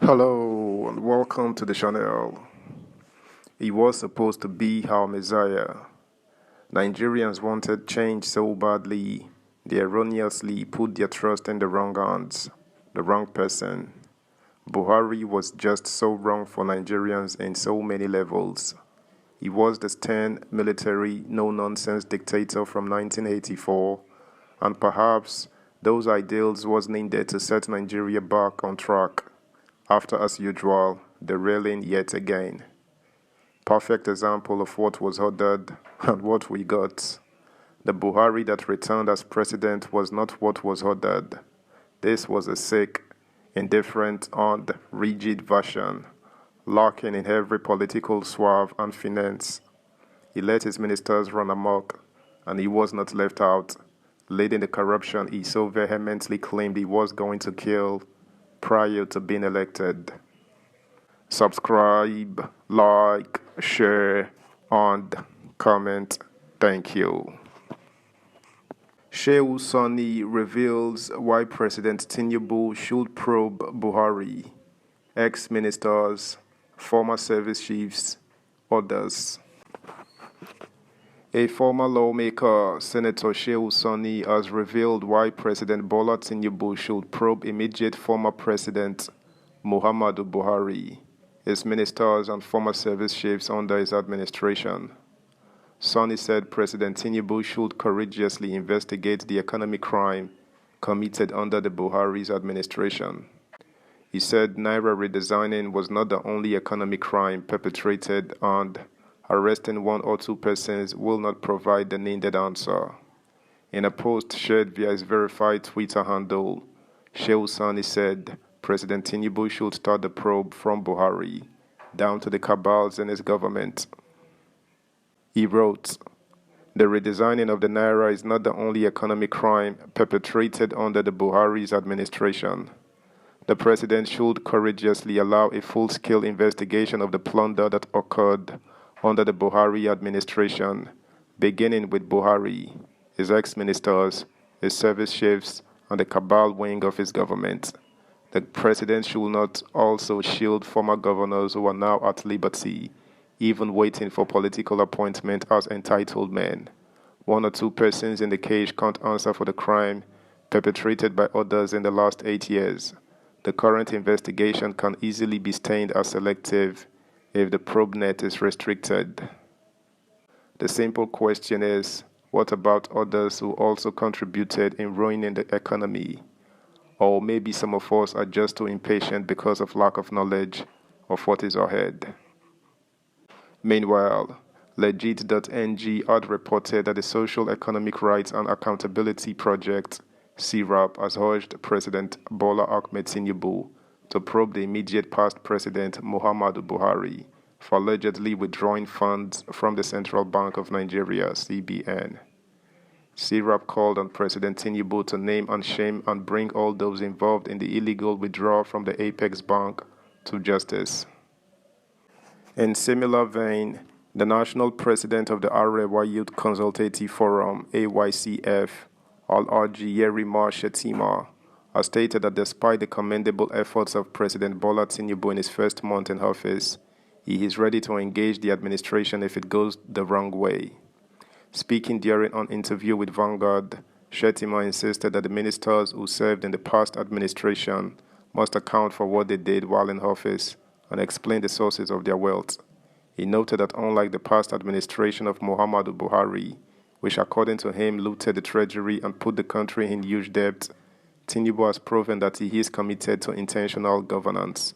Hello and welcome to the channel. He was supposed to be our Messiah. Nigerians wanted change so badly, they erroneously put their trust in the wrong hands, the wrong person. Buhari was just so wrong for Nigerians in so many levels. He was the stern, military, no-nonsense dictator from 1984, and perhaps those ideals was needed to set Nigeria back on track. After, as usual, derailing yet again. Perfect example of what was ordered and what we got. The Buhari that returned as president was not what was ordered. This was a sick, indifferent, and rigid version, lacking in every political suave and finesse. He let his ministers run amok, and he was not left out, leading the corruption he so vehemently claimed he was going to kill prior to being elected. Subscribe, like, share, and comment. Thank you. Shehu Sani reveals why President Tinubu should probe Buhari, ex-ministers, former service chiefs, others. A former lawmaker, Senator Shehu Sani, has revealed why President Bola Tinubu should probe immediate former President Muhammadu Buhari, his ministers and former service chiefs under his administration. Sani said President Tinubu should courageously investigate the economic crime committed under the Buhari's administration. He said Naira redesigning was not the only economic crime perpetrated, and arresting one or two persons will not provide the needed answer. In a post shared via his verified Twitter handle, Shehu Sani said President Tinubu should start the probe from Buhari down to the cabals in his government. He wrote, "The redesigning of the Naira is not the only economic crime perpetrated under the Buhari's administration. The president should courageously allow a full-scale investigation of the plunder that occurred under the Buhari administration, beginning with Buhari, his ex-ministers, his service chiefs, and the cabal wing of his government. The president should not also shield former governors who are now at liberty, even waiting for political appointment as entitled men. One or two persons in the cage can't answer for the crime perpetrated by others in the last 8 years. The current investigation can easily be stained as selective if the probe net is restricted. The simple question is, what about others who also contributed in ruining the economy? Or maybe some of us are just too impatient because of lack of knowledge of what is ahead." Meanwhile, Legit.ng had reported that the Social Economic Rights and Accountability Project, (CERAP), has urged President Bola Ahmed Tinubu to probe the immediate past president Muhammadu Buhari for allegedly withdrawing funds from the Central Bank of Nigeria, CBN. CERAP called on President Tinubu to name and shame and bring all those involved in the illegal withdrawal from the Apex Bank to justice. In similar vein, the national president of the Arewa Youth Consultative Forum, AYCF, Alhaji Yerima Shettima, has stated that despite the commendable efforts of President Bola Tinubu in his first month in office, he is ready to engage the administration if it goes the wrong way. Speaking during an interview with Vanguard, Shettima insisted that the ministers who served in the past administration must account for what they did while in office and explain the sources of their wealth. He noted that unlike the past administration of Muhammadu Buhari, which according to him looted the treasury and put the country in huge debt, Tinubu has proven that he is committed to intentional governance.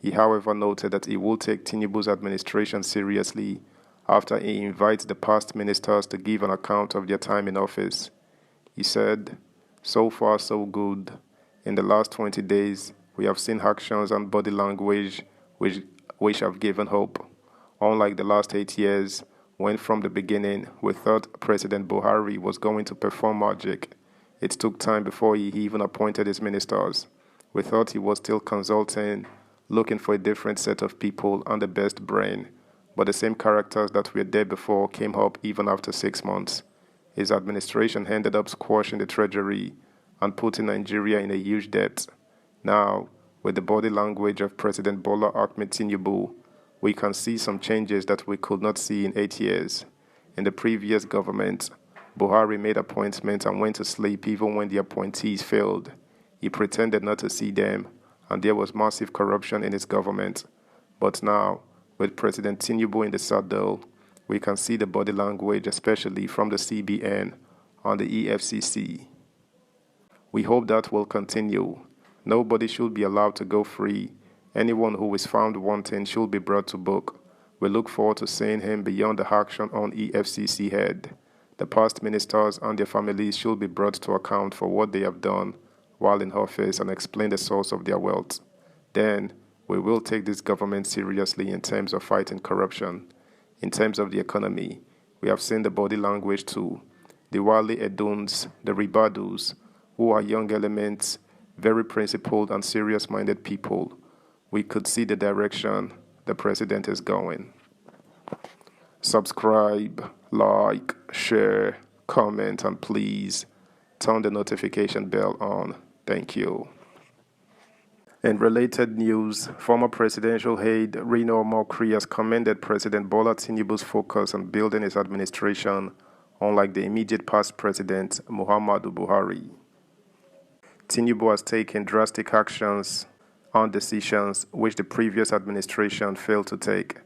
He, however, noted that he will take Tinubu's administration seriously after he invites the past ministers to give an account of their time in office. He said, "So far, so good. In the last 20 days, we have seen actions and body language which have given hope. Unlike the last 8 years, when from the beginning we thought President Buhari was going to perform magic. It took time before he even appointed his ministers. We thought he was still consulting, looking for a different set of people and the best brain. But the same characters that were there before came up even after 6 months. His administration ended up squashing the treasury and putting Nigeria in a huge debt. Now, with the body language of President Bola Ahmed Tinubu, we can see some changes that we could not see in 8 years. In the previous government, Buhari made appointments and went to sleep even when the appointees failed. He pretended not to see them, and there was massive corruption in his government. But now, with President Tinubu in the saddle, we can see the body language, especially from the CBN and the EFCC. We hope that will continue. Nobody should be allowed to go free. Anyone who is found wanting should be brought to book. We look forward to seeing him beyond the action on EFCC head. The past ministers and their families should be brought to account for what they have done while in office and explain the source of their wealth. Then, we will take this government seriously in terms of fighting corruption. In terms of the economy, we have seen the body language too. The Wale Edons, the Ribadus, who are young elements, very principled and serious-minded people. We could see the direction the president is going. Subscribe, like, share, comment, and please turn the notification bell on. Thank you. In related news, former presidential aide Rino Omokri has commended President Bola Tinubu's focus on building his administration, unlike the immediate past president, Muhammadu Buhari. Tinubu has taken drastic actions and decisions which the previous administration failed to take.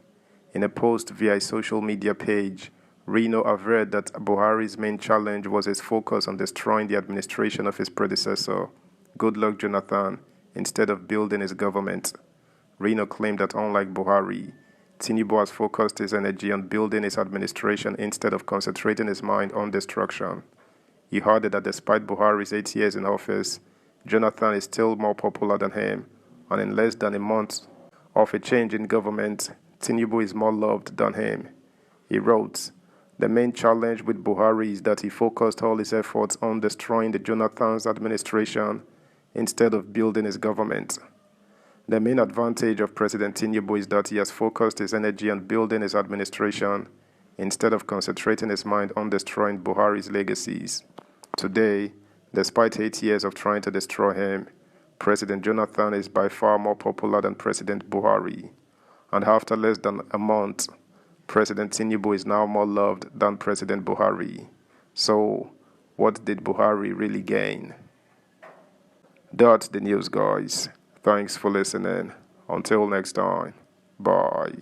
In a post via a social media page, Rino averred that Buhari's main challenge was his focus on destroying the administration of his predecessor, Goodluck Jonathan, instead of building his government. Rino claimed that unlike Buhari, Tinubu has focused his energy on building his administration instead of concentrating his mind on destruction. He added that despite Buhari's 8 years in office, Jonathan is still more popular than him, and in less than a month of a change in government, Tinubu is more loved than him. He wrote, "The main challenge with Buhari is that he focused all his efforts on destroying the Jonathan's administration instead of building his government. The main advantage of President Tinubu is that he has focused his energy on building his administration instead of concentrating his mind on destroying Buhari's legacies. Today, despite 8 years of trying to destroy him, President Jonathan is by far more popular than President Buhari. And after less than a month, President Tinubu is now more loved than President Buhari. So, what did Buhari really gain?" That's the news, guys. Thanks for listening. Until next time, bye.